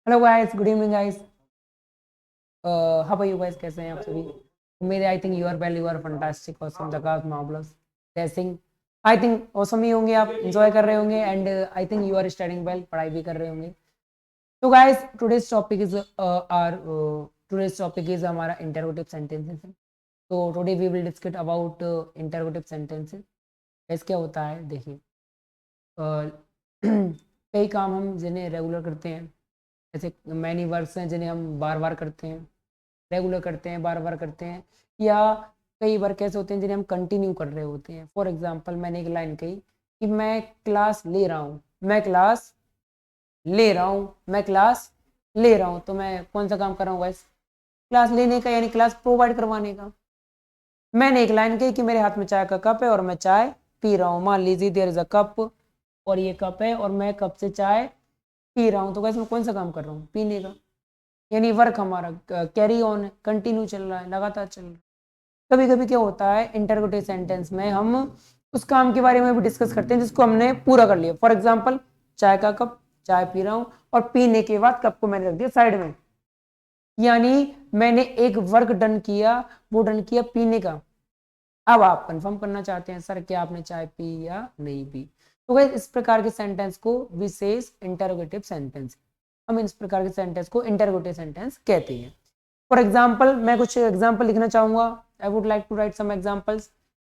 Hello guys, good evening guys. How are you guys? कैसे हैं आप सभी? उम्मीद है I think you are well, you are fantastic, awesome, झकास, marvellous, testing. I think awesome ही होंगे, आप एंजॉय कर रहे होंगे and I think you are studying well, पढ़ाई भी कर रहे होंगे। तो गाइस, टुडेस टॉपिक इज हमारा इंटरोगेटिव सेंटेंसेस। तो today we will discuss about interrogative sentences. Guys, क्या होता है देखिए, कई काम हम जिन्हें रेगुलर करते हैं, ऐसे मैनी वर्क्स हैं जिन्हें हम बार बार करते हैं, रेगुलर करते हैं, बार बार करते हैं। या कई वर्क ऐसे होते हैं जिन्हें हम कंटिन्यू कर रहे होते हैं। फॉर एग्जांपल, मैंने एक लाइन कही कि मैं क्लास ले रहा हूँ, मैं क्लास ले रहा हूँ, मैं क्लास ले रहा हूँ। तो मैं कौन सा काम कर रहा हूँ गाइस? क्लास लेने का, यानी क्लास प्रोवाइड करवाने का। मैंने एक लाइन कही कि मेरे हाथ में चाय का कप है और मैं चाय पी रहा हूँ। मान लीजिए देयर इज अ कप, और ये कप है और मैं कप से चाय पी रहा हूँ। तो गाइस, मैं कौन सा काम कर रहा हूँ? पीने का। यानी वर्क हमारा कैरी ऑन है, कंटिन्यू चल रहा है, लगातार चल रहा है। कभी कभी क्या होता है, इंटरोगेटिव सेंटेंस में हम उस काम के बारे में भी डिस्कस करते हैं जिसको हमने पूरा कर लिया। फॉर एग्जाम्पल, चाय का कप, चाय पी रहा हूँ, और पीने के बाद कप को मैंने रख दिया साइड में। यानी मैंने एक वर्क डन किया, वो डन किया पीने का। अब आप कंफर्म करना चाहते हैं, सर क्या आपने चाय पी या नहीं पी? तो गाइस, इस प्रकार के सेंटेंस को विशेष इंटरोगेटिव सेंटेंस, हम इस प्रकार के सेंटेंस को इंटरोगेटिव सेंटेंस कहते हैं। फॉर एग्जाम्पल, मैं कुछ एग्जाम्पल लिखना चाहूंगा। I would like to write some examples.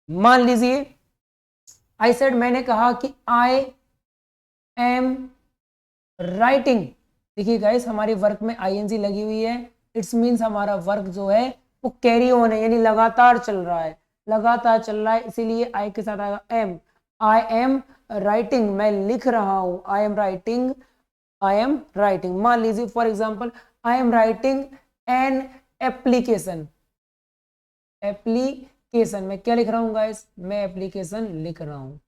मान लीजिए, आई सेड, मैंने कहा कि आई एम राइटिंग। देखिए गाइस, हमारे वर्क में आईएनजी लगी हुई है। इट्स मीन्स हमारा वर्क जो है वो कैरी ऑन है, यानी लगातार चल रहा है, लगातार चल रहा है। इसीलिए आई के साथ आएगा एम। आई एम राइटिंग, मैं लिख रहा हूं। आई am writing, I am writing. मान लीजिए for example, I am writing an application. Application, मैं क्या लिख रहा हूँ गाइस? मैं एप्लीकेशन लिख रहा हूँ,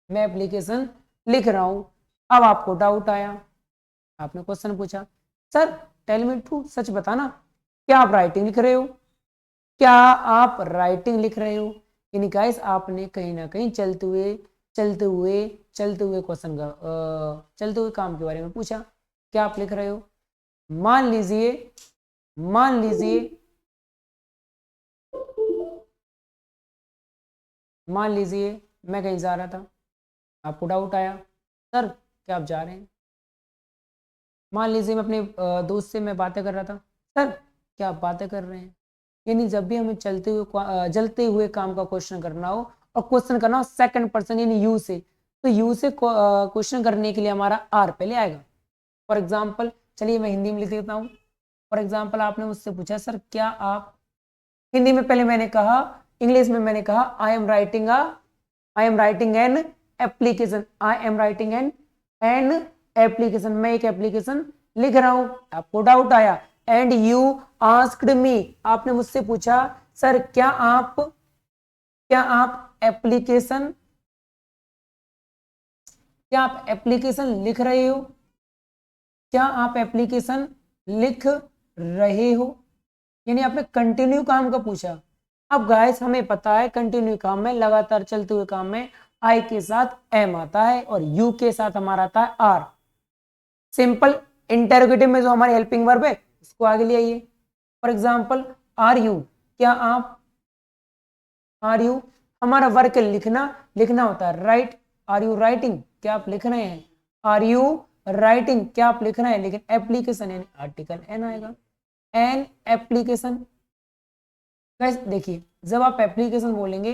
मैं एप्लीकेशन लिख रहा हूँ। अब आपको डाउट आया, आपने क्वेश्चन पूछा, सर टेल मी ट्रू, सच बताना, क्या आप राइटिंग लिख रहे हो? क्या आप राइटिंग लिख रहे हो? यानी गाइस, आपने कहीं ना कहीं चलते हुए चलते हुए क्वेश्चन का चलते हुए काम के बारे में पूछा, क्या आप लिख रहे हो? मान लीजिए, मान लीजिए, मान लीजिए मैं कहीं जा रहा था, आपको डाउट आया, सर क्या आप जा रहे हैं? मान लीजिए मैं अपने दोस्त से मैं बातें कर रहा था, सर क्या आप बातें कर रहे हैं? यानी जब भी हमें जलते हुए काम का क्वेश्चन करना हो, और क्वेश्चन करना हो सेकंड पर्सन यानी यू से, तो यू से क्वेश्चन करने के लिए हमारा आर पहले आएगा। फॉर एग्जाम्पल, चलिए मैं हिंदी में लिख देता हूँ। फॉर एग्जाम्पल, आपने मुझसे पूछा, सर क्या आप, हिंदी में पहले मैंने कहा, इंग्लिश में मैंने कहा, आई am writing an application, I am writing an application, मैं एक एप्लीकेशन लिख रहा हूं। आपको डाउट आया, एंड यू आस्क्ड मी, आपने मुझसे पूछा, सर क्या आप एप्लीकेशन, क्या आप एप्लीकेशन लिख रहे हो? क्या आप एप्लीकेशन लिख रहे हो? यानी आपने कंटिन्यू काम का पूछा। अब गाइस, हमें पता है कंटिन्यू काम में, लगातार चलते हुए काम में आई के साथ एम आता है और यू के साथ हमारा आता है आर। सिंपल इंटरोगेटिव में जो हमारे हेल्पिंग वर्ब है, इसको आगे ले आइए। फॉर एग्जाम्पल, आर यू, क्या आप, आर यू, हमारा वर्क है लिखना, लिखना होता है राइट। आर यू राइटिंग, क्या आप लिख रहे हैं? आर यू राइटिंग, क्या आप लिख रहे हैं? लेकिन एप्लीकेशन यानी आर्टिकल एन आएगा, एन एप्लीकेशन। गाइस देखिए, जब आप एप्लीकेशन बोलेंगे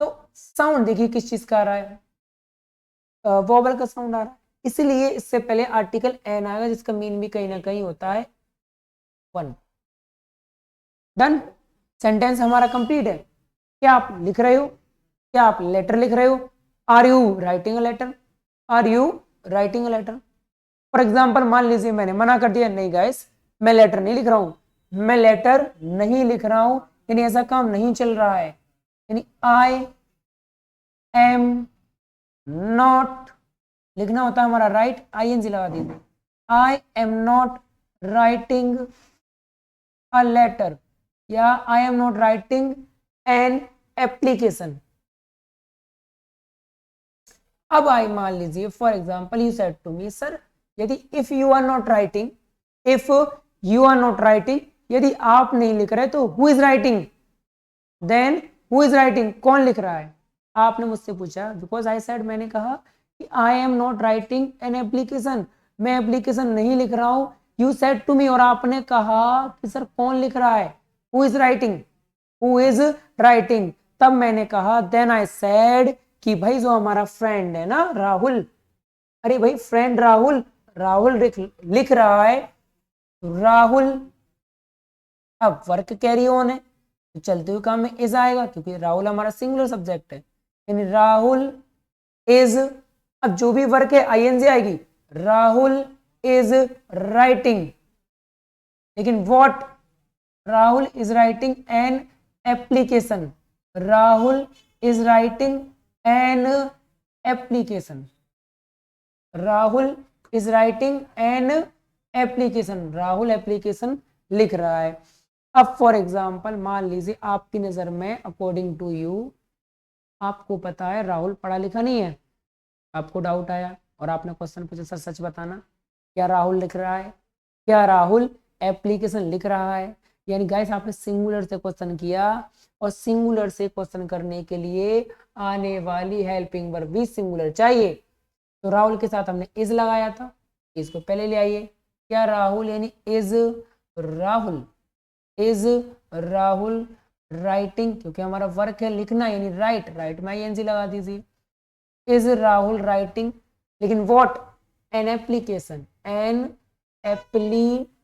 तो साउंड देखिए किस चीज का आ रहा है, वोवल का साउंड आ रहा है, इसलिए इससे पहले आर्टिकल एन आएगा, जिसका मीन भी कहीं ना कहीं होता है वन। डन, सेंटेंस हमारा कंप्लीट है। क्या आप लिख रहे हो? क्या आप लेटर लिख रहे हो? Are you writing a letter? Are you writing a letter? For example, मान लीजिए मैंने मना कर दिया, नहीं गाइस मैं लेटर नहीं लिख रहा हूं, मैं लेटर नहीं लिख रहा हूं, यानी ऐसा काम नहीं चल रहा है। यानी आई एम नॉट, लिखना होता है हमारा राइट, आई एन जी लगा दीजिए, I am not writing a letter, या I am not writing an application. अब आई मान लीजिए for example, you said to me, sir यदि if you are not writing, if you are not writing, यदि आप नहीं लिख रहे तो who is writing, then who is writing, कौन लिख रहा है। आपने मुझसे पूछा, बिकॉज आई सेड, मैंने कहा कि I am not writing an application, मैं एप्लीकेशन नहीं लिख रहा हूं। यू सेड टू मी, और आपने कहा कि सर कौन लिख रहा है, who is writing, who is writing. तब मैंने कहा, देन आई सेड कि भाई जो हमारा फ्रेंड है ना राहुल, अरे भाई फ्रेंड राहुल, राहुल लिख रहा है, राहुल। अब वर्क कैरी ऑन है तो चलते हुए काम में इज आएगा, क्योंकि राहुल हमारा सिंगुलर सब्जेक्ट है, यानी राहुल इज। अब जो भी वर्क है आईएनजी आएगी, राहुल इज राइटिंग, लेकिन what, Rahul is writing an application, Rahul is writing an application, Rahul is writing an application, Rahul application लिख रहा है। अब फॉर एग्जाम्पल मान लीजिए आपकी नजर में, अकॉर्डिंग टू यू, आपको पता है राहुल पढ़ा लिखा नहीं है, आपको डाउट आया और आपने क्वेश्चन पूछा, सर सच बताना, क्या राहुल लिख रहा है, क्या राहुल एप्लीकेशन लिख रहा है। यानी गाइस आपने सिंगुलर से क्वेश्चन किया, और सिंगुलर से क्वेश्चन करने के लिए आने वाली हेल्पिंग वर्ब भी सिंगुलर चाहिए। तो राहुल के साथ हमने इज लगाया था, इसको पहले ले आइए, क्या राहुल यानी is Rahul, is Rahul writing, क्योंकि हमारा वर्क है लिखना, यानी राइट, राइट में आईएनजी लगा दीजिए, इज राहुल राइटिंग, लेकिन what, an application, N application.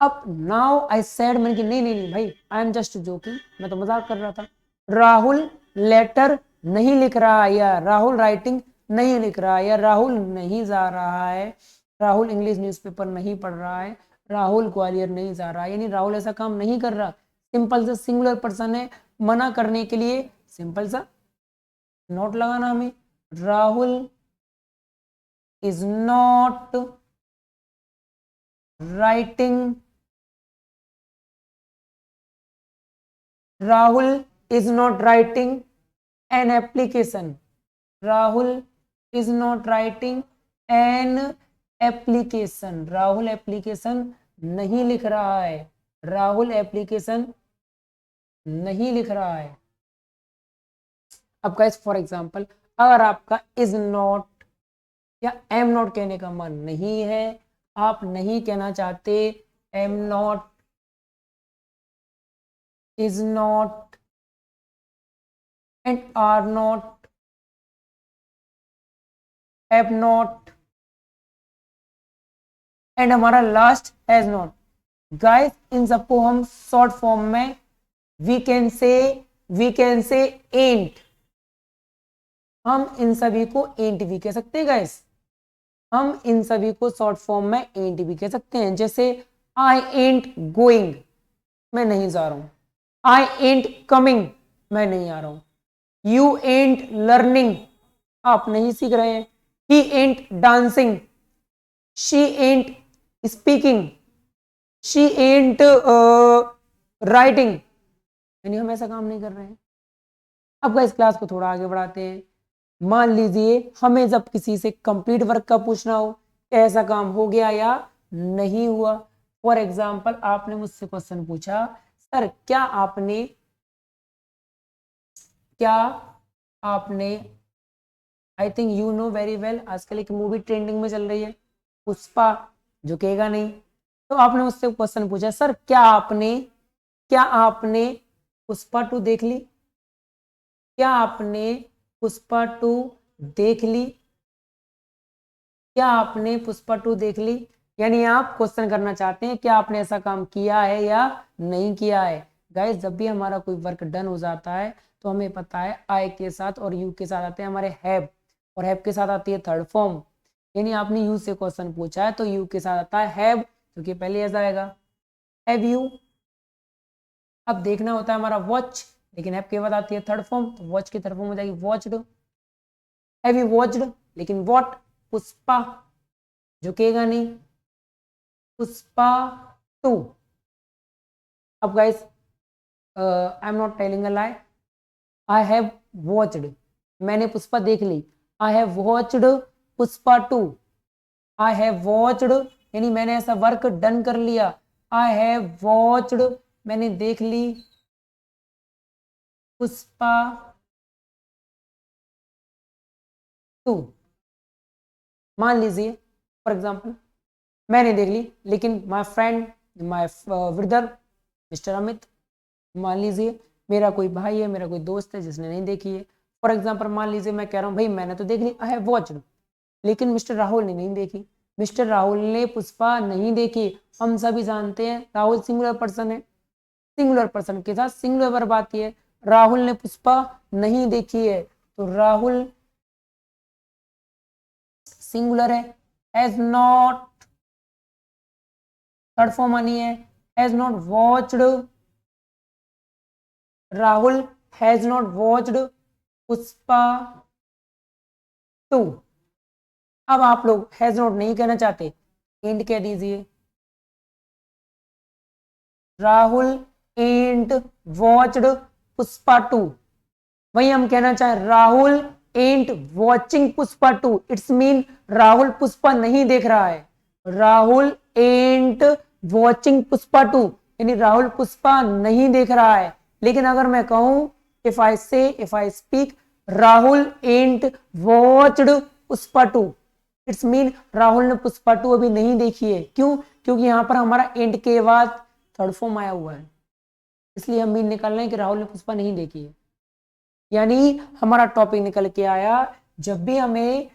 अब नाउ आई सेड, मैंने कि नहीं नहीं नहीं भाई, आई एम जस्ट जोकिंग, मैं तो मजाक कर रहा था, राहुल लेटर नहीं लिख रहा, या राहुल राइटिंग नहीं लिख रहा, या राहुल नहीं जा रहा है, राहुल इंग्लिश न्यूज़पेपर नहीं पढ़ रहा है, राहुल ग्वालियर नहीं जा रहा है, यानी राहुल ऐसा काम नहीं कर रहा। सिंपल सा सिंगुलर पर्सन है, मना करने के लिए सिंपल सा नॉट लगाना हमें, Rahul is not writing, Rahul is not writing an application, Rahul is not writing an application, Rahul application नहीं लिख रहा है, राहुल एप्लीकेशन नहीं लिख रहा है। अब गाइस फॉर एग्जांपल, अगर आपका इज नॉट या एम नॉट कहने का मन नहीं है, आप नहीं कहना चाहते am not, is not and are not, have not and हमारा last has not. Guys in सबको हम शॉर्ट फॉर्म में वी कैन से एंट, हम इन सभी को एंट भी कह सकते हैं गाइस, हम इन सभी को शॉर्ट फॉर्म में एंट भी कह सकते हैं। जैसे आई एंट गोइंग, मैं नहीं जा रहा हूं, आई एंट कमिंग, मैं नहीं आ रहा हूं, यू एंट लर्निंग, आप नहीं सीख रहे हैं, he ain't dancing, she ain't speaking, she ain't writing, यानी हम ऐसा काम नहीं कर रहे हैं। अब इस क्लास को थोड़ा आगे बढ़ाते हैं। मान लीजिए हमें जब किसी से कंप्लीट वर्क का पूछना हो, ऐसा काम हो गया या नहीं हुआ। फॉर एग्जाम्पल आपने मुझसे क्वेश्चन पूछा, सर क्या आपने आई think you know very well, आजकल एक मूवी ट्रेंडिंग में चल रही है पुष्पा, झुकेगा नहीं। तो आपने मुझसे क्वेश्चन पूछा, सर क्या आपने पुष्पा 2 देख ली, क्या आपने पुष्पा 2 देख ली, क्या आपने पुष्पा 2 देख ली, यानी आप क्वेश्चन करना चाहते हैं क्या आपने ऐसा काम किया है या नहीं किया है। गाइस जब भी हमारा कोई वर्क डन हो जाता है तो हमें पता है आई के साथ और यू के साथ आते हैं हमारे हैव, और हैव के साथ आती है थर्ड फॉर्म, यानी आपने यू से क्वेश्चन पूछा है तो यू के साथ आता है हैव, क्योंकि पहले ऐसा आएगा हैव यू। अब देखना होता है हमारा वॉच, लेकिन हैव के बाद आती है थर्ड फॉर्म, तो वॉच की थर्ड फॉर्म हो जाएगी वॉच्ड, हैव यू वॉच्ड, लेकिन व्हाट, पुष्पा, झुकेगा नहीं, पुष्पा 2। अब guys I am not telling a lie, I have watched, मैंने पुष्पा देख ली। I have watched Pushpa 2। I have watched यानी मैंने ऐसा वर्क डन कर लिया। आई हैव वॉच्ड मैंने देख ली पुष्पा 2। मान लीजिए फॉर एग्जाम्पल मैंने देख ली, लेकिन my friend my brother mister Amit, मान लीजिए मेरा कोई भाई है, मेरा कोई दोस्त है जिसने नहीं देखी है। फॉर एग्जाम्पल मान लीजिए मैं कह रहा हूँ भाई मैंने तो देख ली, आई हैव वॉच्ड, लेकिन मिस्टर राहुल ने नहीं देखी। मिस्टर राहुल ने पुष्पा नहीं देखी। हम सभी जानते हैं राहुल सिंगुलर पर्सन है, सिंगुलर पर्सन के साथ सिंगुलर वर्ब आती है। राहुल ने पुष्पा नहीं देखी है, तो राहुल सिंगुलर है। हैज नॉट, थर्ड फॉर्म आनी है, has not watched, Rahul has not watched Pushpa 2। अब आप लोग हैज नॉट नहीं कहना चाहते, एंड कह दीजिए, राहुल एंड वॉच्ड पुष्पा 2। वही हम कहना चाहें Rahul ain't watching Pushpa 2, it's mean Rahul Pushpa नहीं देख रहा है। राहुल एंट वॉचिंग पुष्पा 2 यानी राहुल पुष्पा नहीं देख रहा है। लेकिन अगर मैं कहूं if I speak Rahul ant watched Pushpa 2, it's mean Rahul ने पुष्पा 2 अभी नहीं देखी है। क्यों? क्योंकि यहां पर हमारा एंड के बाद थर्ड फॉर्म आया हुआ है, इसलिए हम मीन निकाल रहे हैं कि राहुल ने पुष्पा नहीं देखी है। यानी हमारा टॉपिक निकल के आया, जब भी हमें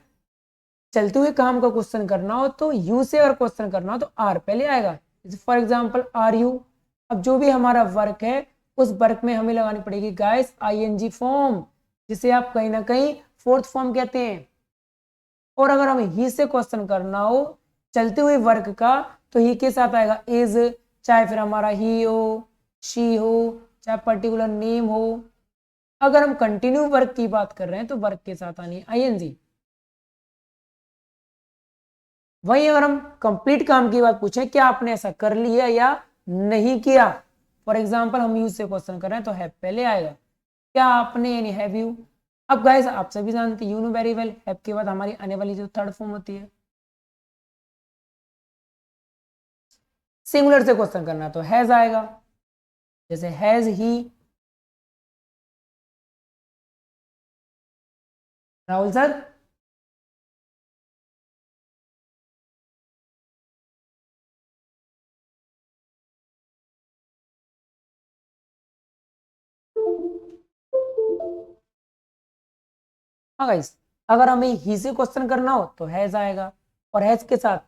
चलते हुए काम का क्वेश्चन करना हो तो यू से अगर क्वेश्चन करना हो तो आर पहले आएगा। फॉर एग्जांपल आर यू, अब जो भी हमारा वर्क है उस वर्क में हमें लगानी पड़ेगी गाइस आईएनजी फॉर्म, जिसे आप कहीं ना कहीं फोर्थ फॉर्म कहते हैं। और अगर हमें ही से क्वेश्चन करना हो चलते हुए वर्क का तो ही के साथ आएगा इज, चाहे फिर हमारा ही हो, शी हो, चाहे पर्टिकुलर नेम हो। अगर हम कंटिन्यू वर्क की बात कर रहे हैं तो वर्क के साथ आनी है आईएनजी। वहीं अगर हम कंप्लीट काम की बात पूछें क्या आपने ऐसा कर लिया या नहीं किया, फॉर एग्जांपल हम यूज से क्वेश्चन कर रहे हैं तो हैव पहले आएगा। क्या आपने यानी हैव यू। अब गाइस आप सभी जानते हैं you know very well, have के बाद हमारी आने वाली जो थर्ड फॉर्म होती है। सिंगुलर से क्वेश्चन करना तो हैज आएगा, जैसे हैज ही, राहुल सर हाँ गाइस, अगर हमें ही से क्वेश्चन करना हो तो हैज आएगा और हैज के साथ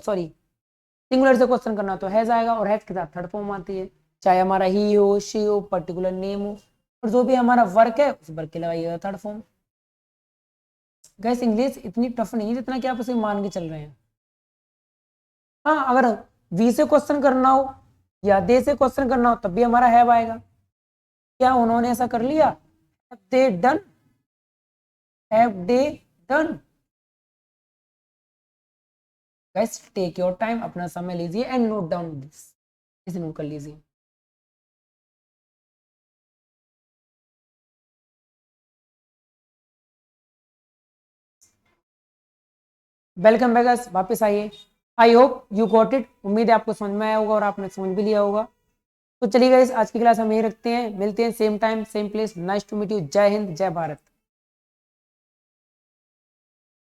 सॉरी सिंगुलर से क्वेश्चन करना तो हैज आएगा और हैज के साथ थर्ड फॉर्म आती है, चाहे हमारा ही हो, शी हो, पर्टिकुलर नेम हो, और जो भी हमारा वर्क है उस वर्क के लगाइएगा थर्ड फॉर्म। गाइस इंग्लिश इतनी टफ नहीं है जितना कि आप उसे मान के चल रहे हैं। हाँ अगर वी से क्वेश्चन करना हो या दे से क्वेश्चन करना हो तब भी हमारा हैव आएगा। क्या उन्होंने ऐसा कर लिया? Have they done, have they done. Guys take your time, अपना समय लीजिए एंड नोट डाउन दिस, इसे नोट कर लीजिए। वेलकम बैक गाइस, वापस आइए। I hope you got it, उम्मीद है आपको समझ में आया होगा और आपने समझ भी लिया होगा। तो चलिए गाइस आज की क्लास हम यही रखते हैं, मिलते हैं same time same place. Nice to meet you, जय हिंद जय भारत।